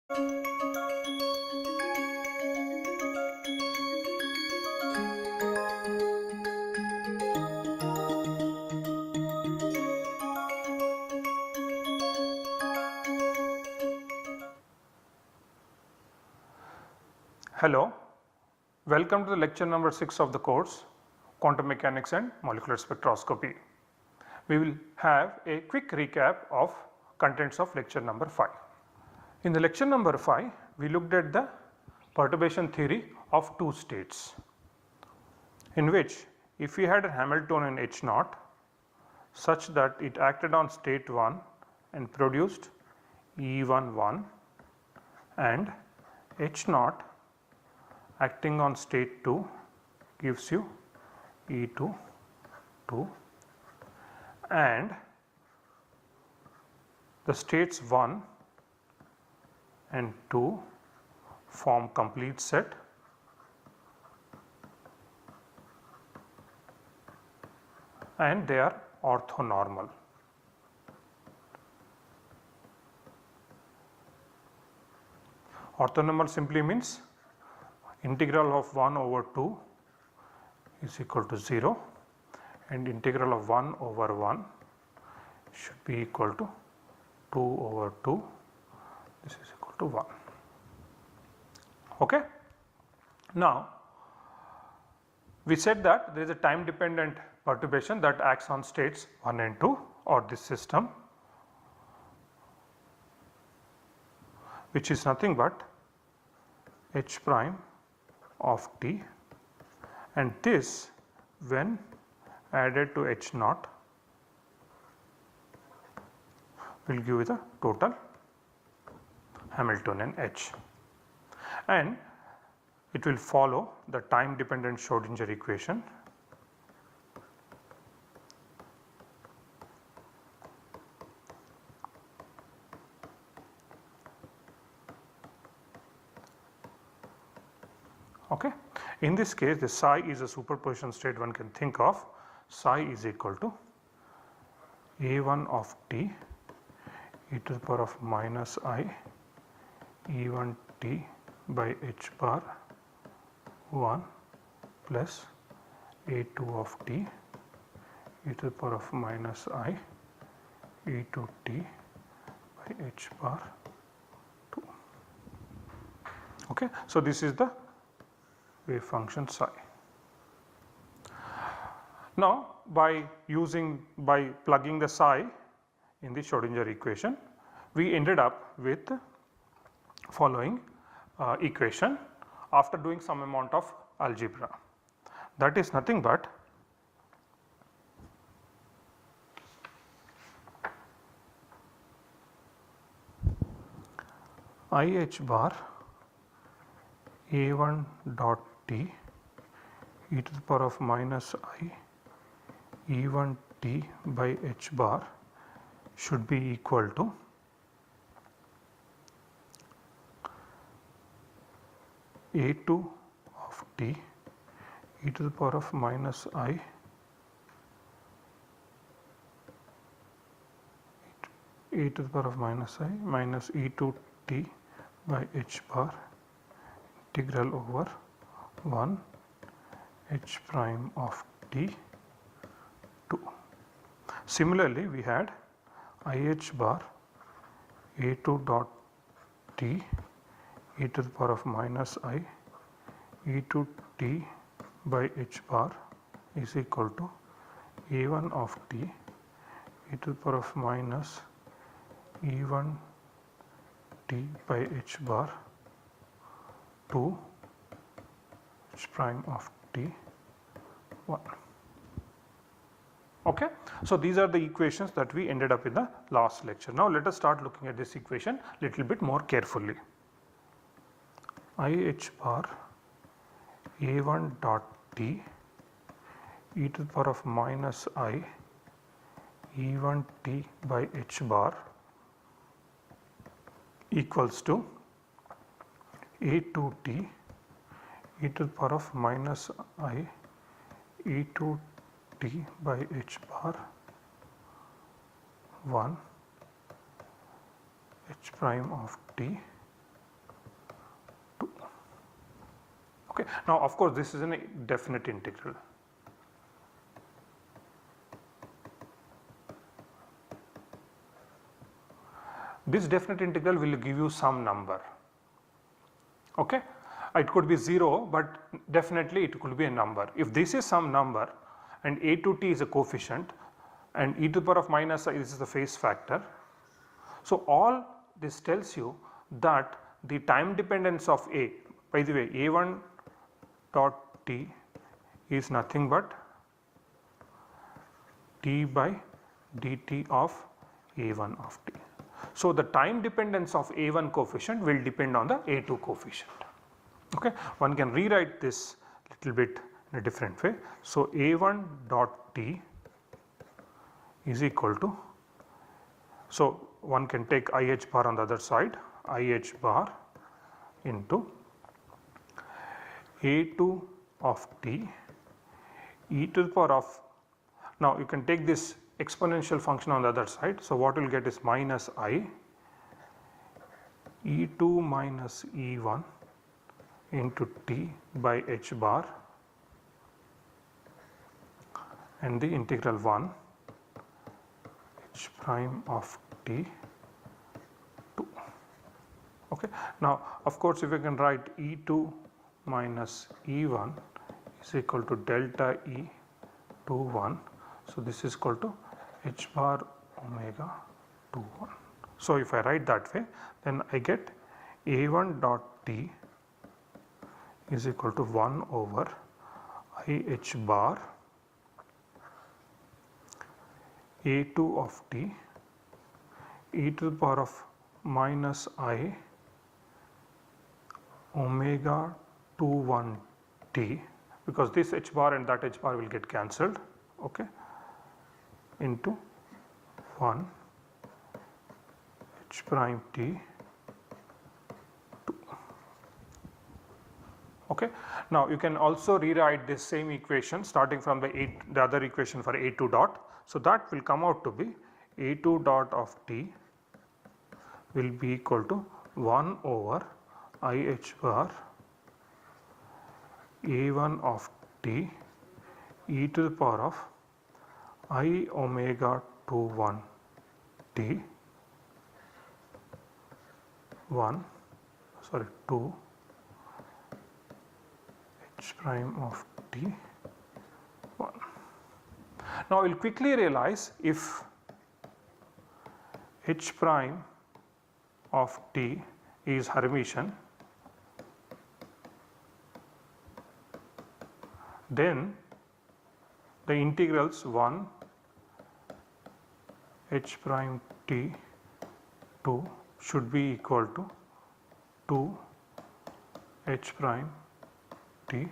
Hello, welcome to the lecture number 6 of the course Quantum Mechanics and Molecular Spectroscopy. We will have a quick recap of contents of lecture number 5. In the lecture number 5, we looked at the perturbation theory of two states, in which if we had a Hamiltonian H naught such that it acted on state 1 and produced E11 and H naught acting on state 2 gives you E22 and the states 1 and 2 form complete set and they are orthonormal. Orthonormal simply means integral of 1 over 2 is equal to 0 and integral of 1 over 1 should be equal to 2 over 2, this is equal to 1. Okay. Now, we said that there is a time dependent perturbation that acts on states 1 and 2 or this system, which is nothing but H prime of t, and this when added to H naught will give you the total Hamiltonian H, and it will follow the time dependent Schrodinger equation okay. In this case the psi is a superposition state one can think of. Psi is equal to A1 of t e to the power of minus I E1 t by h bar 1 plus A2 of t e to the power of minus I E2 t by h bar 2. Okay. So, this is the wave function psi. Now, by plugging the psi in the Schrodinger equation, we ended up with following equation after doing some amount of algebra. That is nothing but IH bar A1 dot t e to the power of minus I E1 t by h bar should be equal to A2 of t e to the power of minus I e to the power of minus I minus E2 t by h bar integral over 1 h prime of t 2. Similarly, we had IH bar A2 dot t e to the power of minus I E2 t by h bar is equal to A1 of t e to the power of minus E1 t by h bar 2 h prime of t 1. Okay. So, these are the equations that we ended up in the last lecture. Now, let us start looking at this equation little bit more carefully. IH bar A1 dot t e to the power of minus I E1 t by h bar equals to A2 t e to the power of minus I E2 t by h bar 1 h prime of t Okay. Now of course this is a definite integral. This definite integral will give you some number. Okay. It could be 0, but definitely it could be a number. If this is some number and a to t is a coefficient and e to the power of minus I, this is the phase factor. So all this tells you that the time dependence of A, by the way, A1 dot t is nothing but t by dt of A1 of t. So the time dependence of A1 coefficient will depend on the A2 coefficient. Okay. One can rewrite this little bit in a different way. So A1 dot t is equal to, so one can take IH bar on the other side, IH bar into A2 of t e to the power of, now you can take this exponential function on the other side. So what you will get is minus I E2 minus E1 into t by h bar and the integral 1 h prime of t 2. Okay. Now of course if you can write E2 minus E1 is equal to delta E 2 1. So this is equal to h bar omega 2 1. So if I write that way, then I get A1 dot t is equal to 1 over IH bar A2 of t e to the power of minus I omega 2 1 t, because this h bar and that h bar will get cancelled, okay, into 1 h prime t 2. Okay. Now you can also rewrite this same equation starting from the other equation for A2 dot. So that will come out to be A2 dot of t will be equal to 1 over IH bar A1 of t e to the power of I omega 2 1 t 2 h prime of t 1. Now we will quickly realize if h prime of t is Hermitian, then the integrals 1 h prime t 2 should be equal to 2 h prime t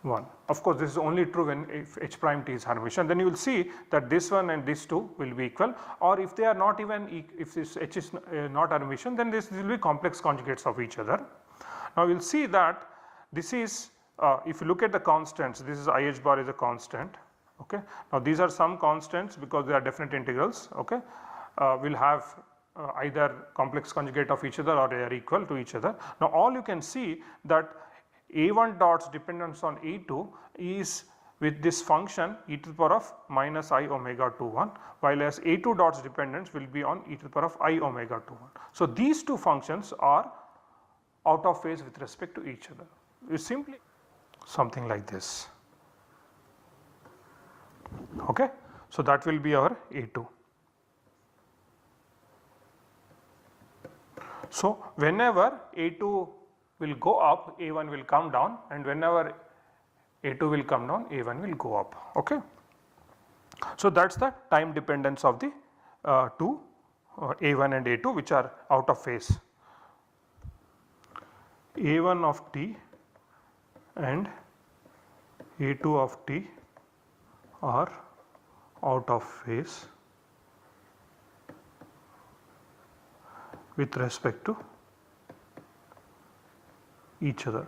1. Of course, this is only true when if h prime t is Hermitian, then you will see that this one and this two will be equal, or if they are not even, if this h is not Hermitian, then this will be complex conjugates of each other. Now we will see that this is, if you look at the constants, this is IH bar is a constant. Okay. Now these are some constants because they are definite integrals. Okay. Will have either complex conjugate of each other or they are equal to each other. Now all you can see that A1 dot's dependence on A2 is with this function e to the power of minus I omega 2 1, while as A2 dot's dependence will be on e to the power of I omega 2 1. So these two functions are out of phase with respect to each other. It's simply something like this. Okay. So that will be our A2. So whenever A2 will go up, A1 will come down, and whenever A2 will come down, A1 will go up. Okay. So that's the time dependence of the two A1 and A2 which are out of phase. A1 of t and A2 of t are out of phase with respect to each other.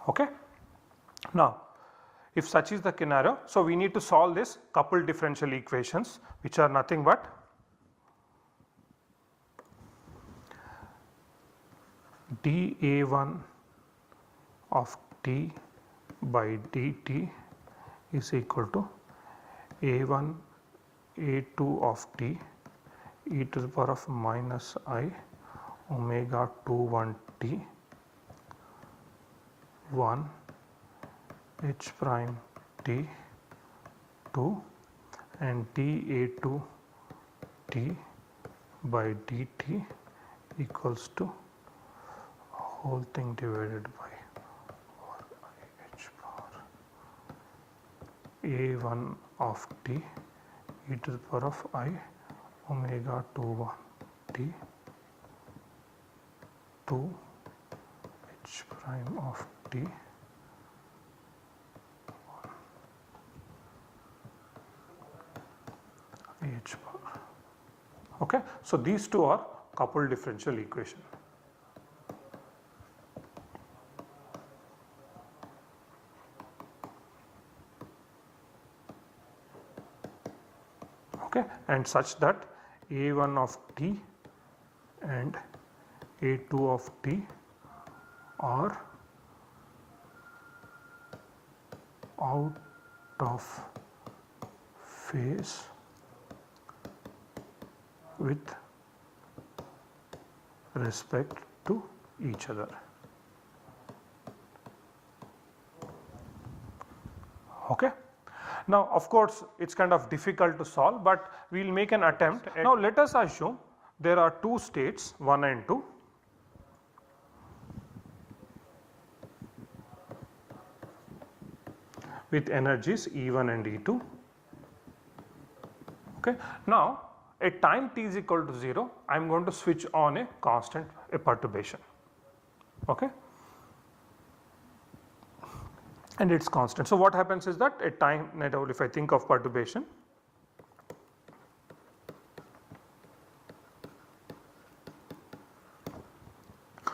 Okay. Now if such is the scenario, so we need to solve this coupled differential equations which are nothing but dA1 of t by dt is equal to A1 A2 of t e to the power of minus I omega 21 t 1 h prime t 2 and dA2 t by dt equals to whole thing divided by h power A1 of t e to the power of I omega 21 t 2 h prime of t h bar. Okay. So, these two are coupled differential equation. Okay, and such that A1 of t and A2 of t are out of phase with respect to each other. Okay. Now, of course, it is kind of difficult to solve, but we will make an attempt. Now, let us assume there are two states 1 and 2. With energies E1 and E2. Okay. Now, at time t is equal to 0, I am going to switch on a constant, a perturbation. Okay. And it is constant. So, what happens is that at time net if I think of perturbation,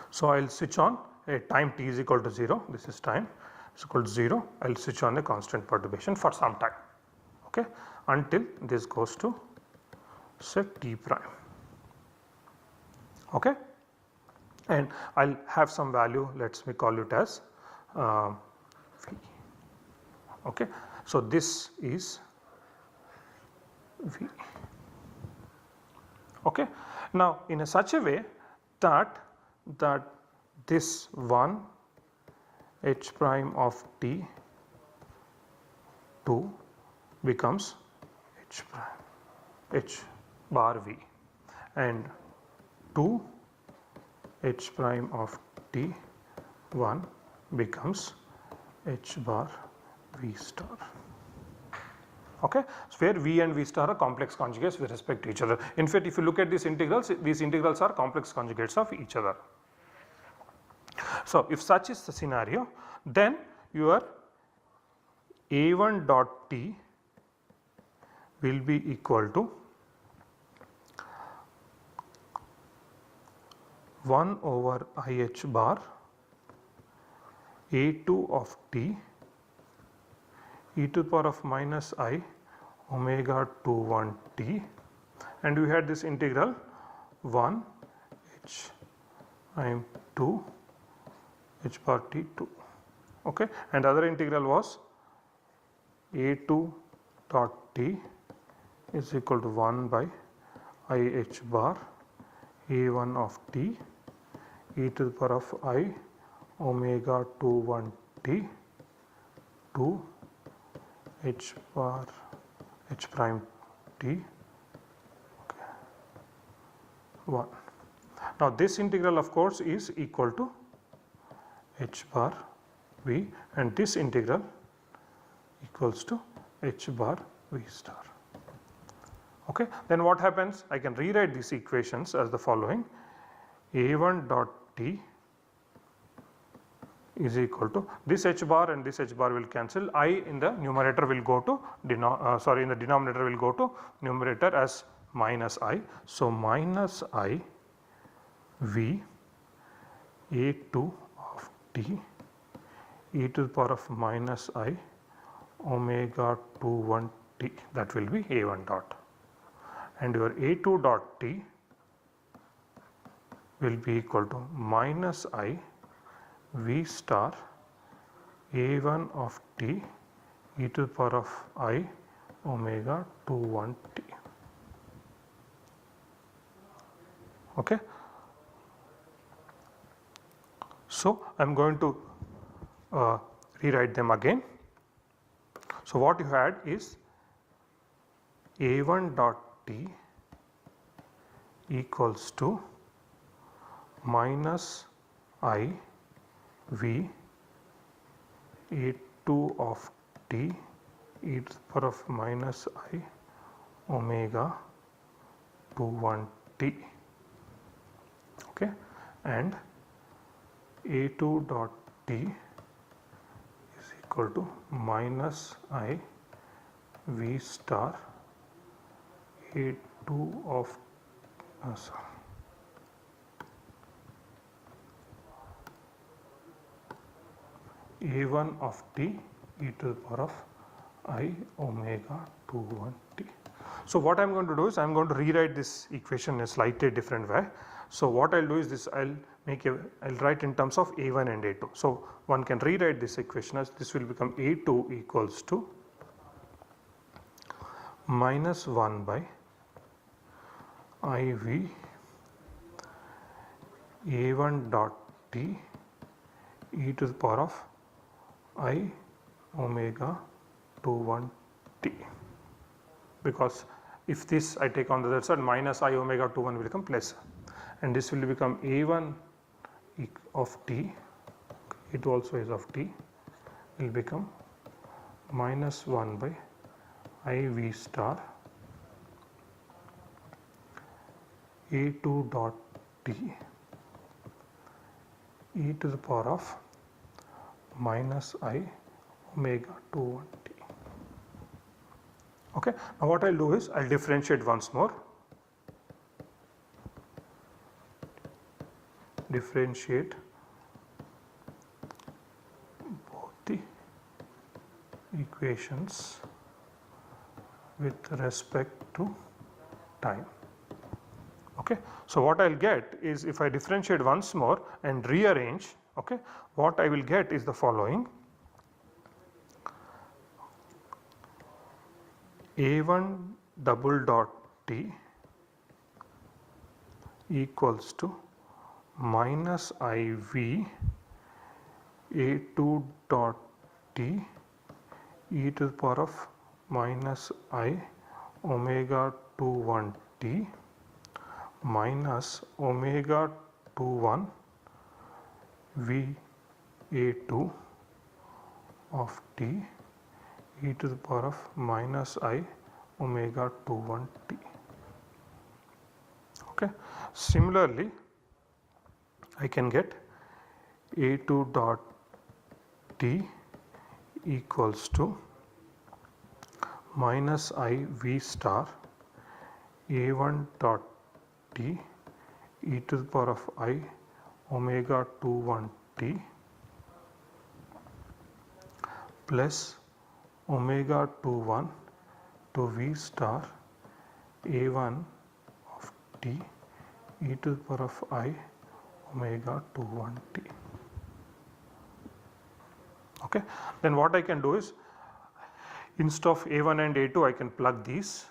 so I will switch on at time t is equal to 0, this is time is equal to 0, I will switch on a constant perturbation for some time, okay, until this goes to say t prime, okay, and I will have some value, let me call it as V. Okay. So, this is V. Okay. Now, in such a way that this 1 h prime of t 2 becomes h prime h bar V and 2 h prime of t 1 becomes h bar V star. Okay. So, where V and V star are complex conjugates with respect to each other. In fact, if you look at these integrals are complex conjugates of each other. So, if such is the scenario, then your A1 dot t will be equal to 1 over IH bar A2 of t e to the power of minus I omega 21 t, and we had this integral 1 h prime 2 h bar t 2, okay, and other integral was A2 dot t is equal to 1 by IH bar A1 of t e to the power of I omega 21 t 2 h bar h prime t, okay, 1. Now, this integral of course is equal to h bar V and this integral equals to h bar V star. Okay. Then what happens? I can rewrite these equations as the following: A1 dot t is equal to this h bar and this h bar will cancel. I in the numerator will go to in the denominator will go to numerator as minus I. So, minus I V A2 of t e to the power of minus I omega 21 t, that will be A1 dot, and your A2 dot t will be equal to minus I V star A1 of t e to the power of I omega 21 t. Okay. So, I am going to rewrite them again. So, what you had is A1 dot t equals to minus I V A2 of t e to the power of minus I omega 21 t, okay, and A2 dot t is equal to minus I V star A2 of A1 of t e to the power of I omega 21 t. So, what I am going to do is I am going to rewrite this equation in a slightly different way. So, what I will do is this, I will write in terms of A1 and A2. So, one can rewrite this equation as this will become A2 equals to minus 1 by IV A1 dot t e to the power of I omega 21 t, because if this I take on the other side, minus I omega 21 will become plus, and this will become A1 of t, it also is of t, will become minus 1 by IV star A2 dot t e to the power of minus I omega 21 t. Okay. Now, what I will do is I will differentiate once more. Differentiate both the equations with respect to time. Okay. So, what I will get is if I differentiate once more and rearrange, okay, what I will get is the following: A1 double dot t equals to minus IV A2 dot t e to the power of minus I omega 21 t minus omega 21 V A2 of t e to the power of minus I omega 21 t. Okay. Similarly, I can get A2 dot t equals to minus I V star A1 dot t e to the power of I omega 21 t plus omega 21 to V star A1 of t e to the power of I omega 21 t. Okay. Then what I can do is, instead of A1 and A2, I can plug these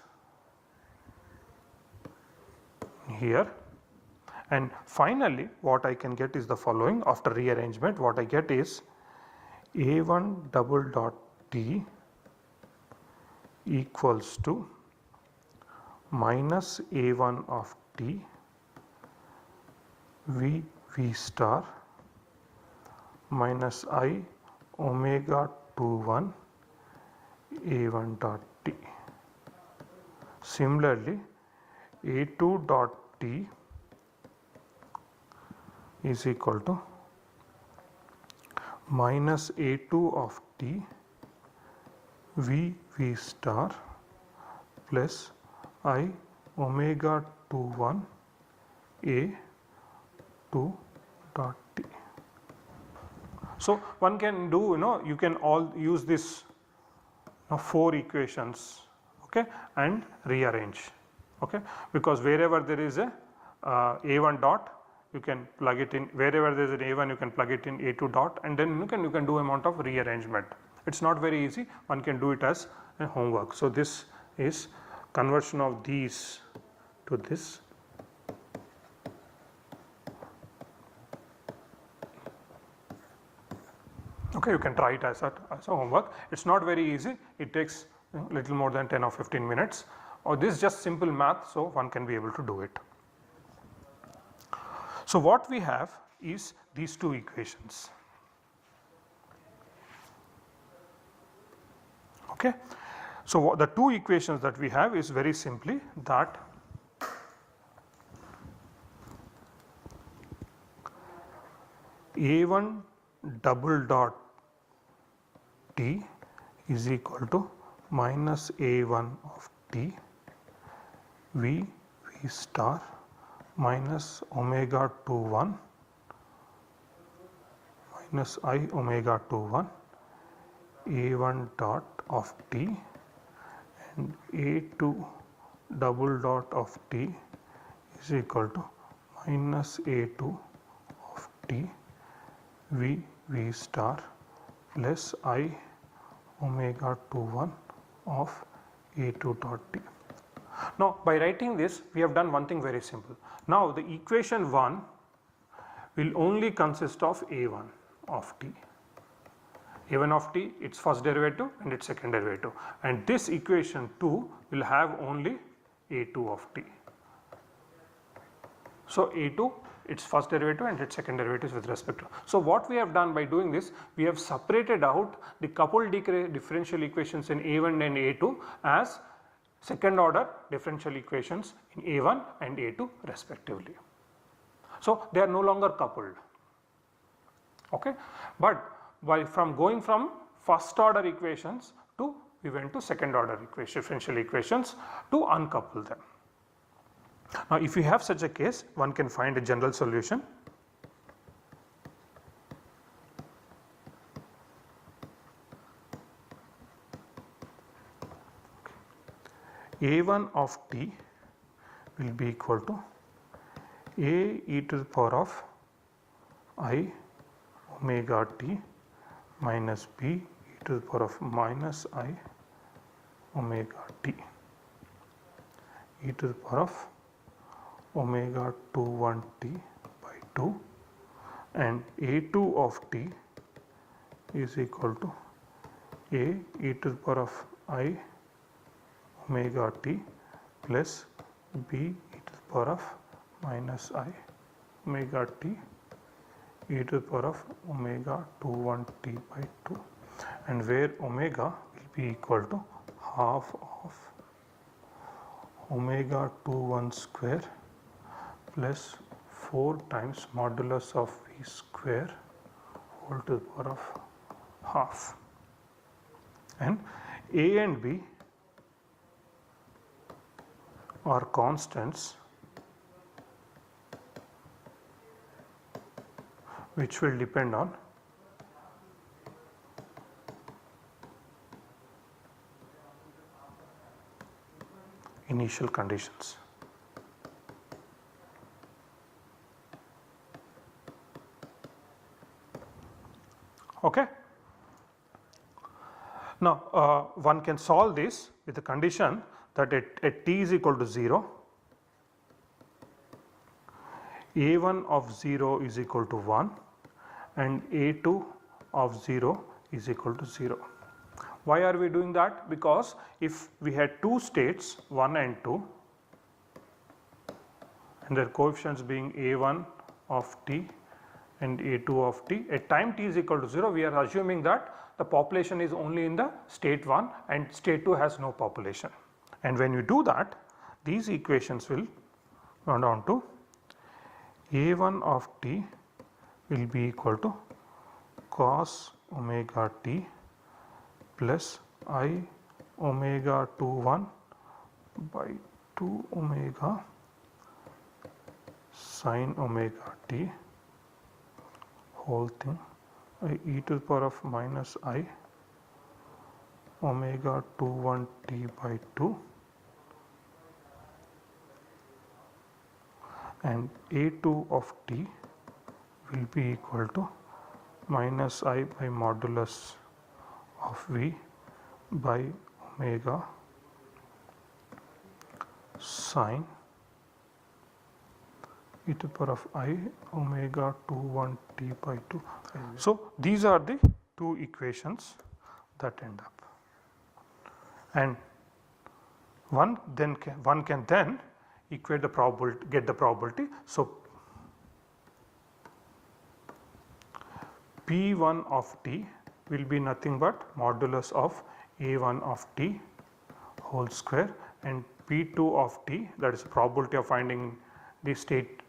here, and finally what I can get is the following. After rearrangement, what I get is A1 double dot t equals to minus A1 of t V star minus I omega 21 A1 dot t. Similarly, A2 dot t is equal to minus A2 of t V star plus I omega 21 A2 dot t. So, one can do, you can all use this 4 equations, okay, and rearrange, okay, because wherever there is a A1 dot, you can plug it in wherever there is an A1, you can plug it in A2 dot, and then you can do amount of rearrangement. It is not very easy, one can do it as a homework. So, this is conversion of these to this. Okay, you can try it as a homework. It is not very easy, it takes little more than 10 or 15 minutes, or this is just simple math, so one can be able to do it. So, what we have is these two equations. Okay. So, the two equations that we have is very simply that A1 double dot T is equal to minus A1 of T V star minus omega 2 1 minus I omega 2 1 A1 dot of T and A2 double dot of T is equal to minus A2 of T V star plus I omega 2 1 of A2 dot T. Now, by writing this, we have done one thing very simple. Now, the equation 1 will only consist of A1 of T. A1 of T, its first derivative and its second derivative, and this equation 2 will have only A2 of T. So, A2, its first derivative and its second derivative with respect to. So, what we have done by doing this, we have separated out the coupled differential equations in A1 and A2 as second order differential equations in A1 and A2 respectively. So, they are no longer coupled, okay. But from going from first order equations to we went to second order differential equations to uncouple them. Now, if you have such a case, one can find a general solution. A1 of T will be equal to A e to the power of I omega T minus B e to the power of minus I omega T e to the power of omega 2 1 T by 2, and A2 of T is equal to A e to the power of I omega T plus B e to the power of minus I omega T e to the power of omega 2 1 T by 2, and where omega will be equal to half of omega 2 1 square plus 4 times modulus of V square whole to the power of half, and A and B are constants which will depend on initial conditions. Okay. Now, one can solve this with the condition that at t is equal to 0, A1 of 0 is equal to 1 and A2 of 0 is equal to 0. Why are we doing that? Because if we had two states 1 and 2 and their coefficients being A1 of t and A2 of t, at time t is equal to 0, we are assuming that the population is only in the state 1 and state 2 has no population. And when you do that, these equations will run down to A1 of t will be equal to cos omega t plus I omega 2 1 by 2 omega sin omega t whole thing e to the power of minus I omega 2 1 t by 2, and A2 of t will be equal to minus I by modulus of V by omega sine e to the power of I omega 21 t by 2. So these are the two equations that end up, and one can then equate the probability, get the probability. So P1 of t will be nothing but modulus of A1 of t whole square, and P2 of t, that is the probability of finding the state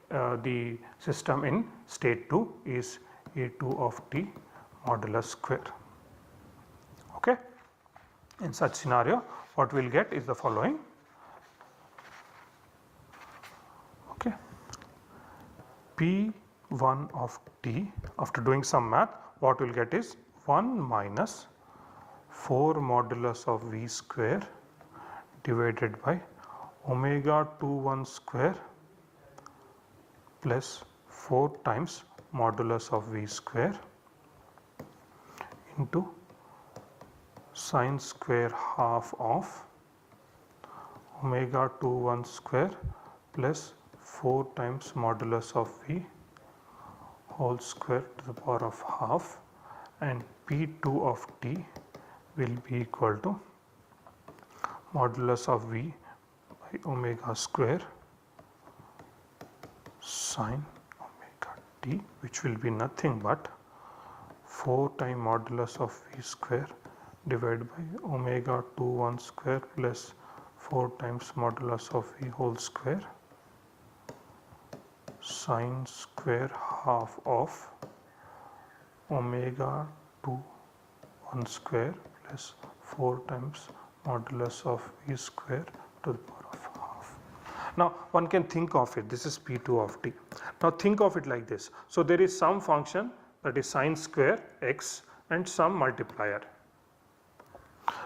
the system in state 2, is A2 of t modulus square. Okay. In such scenario, what we will get is the following. Okay. P1 of t, after doing some math, what we will get is 1 minus 4 modulus of V square divided by omega 21 square plus 4 times modulus of V square into sine square half of omega 21 square plus 4 times modulus of V whole square to the power of half, and P2 of t will be equal to modulus of V by omega square sine omega t, which will be nothing but 4 times modulus of V square divided by omega 21 square plus 4 times modulus of V whole square sine square half of omega 21 square plus 4 times modulus of V square to the power of half. Now one can think of it, this is P2 of t. Now think of it like this. So there is some function, that is sine square x, and some multiplier.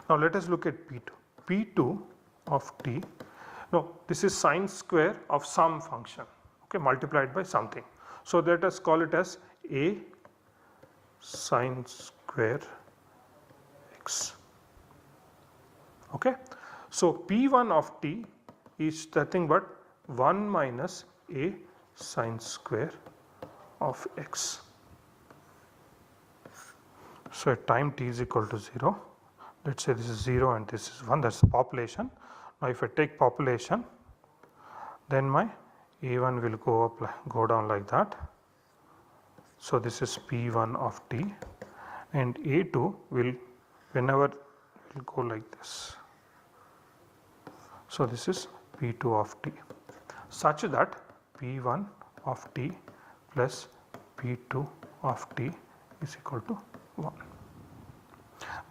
Now let us look at P2. P2 of t, no, this is sine square of some function, okay, multiplied by something. So let us call it as a sine square x. Okay. So P1 of t is nothing but 1 minus a sine square of x. So at time t is equal to 0, let us say this is 0 and this is 1, that is the population. Now if I take population, then my a1 will go down like that. So this is P1 of t, and A2 will will go like this. So this is P2 of t, such that P1 of t plus P2 of t is equal to 1.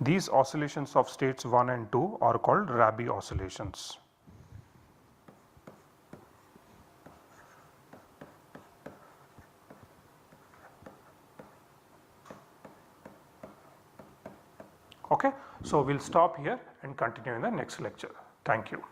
These oscillations of states 1 and 2 are called Rabi oscillations. Okay, so we'll stop here and continue in the next lecture. Thank you.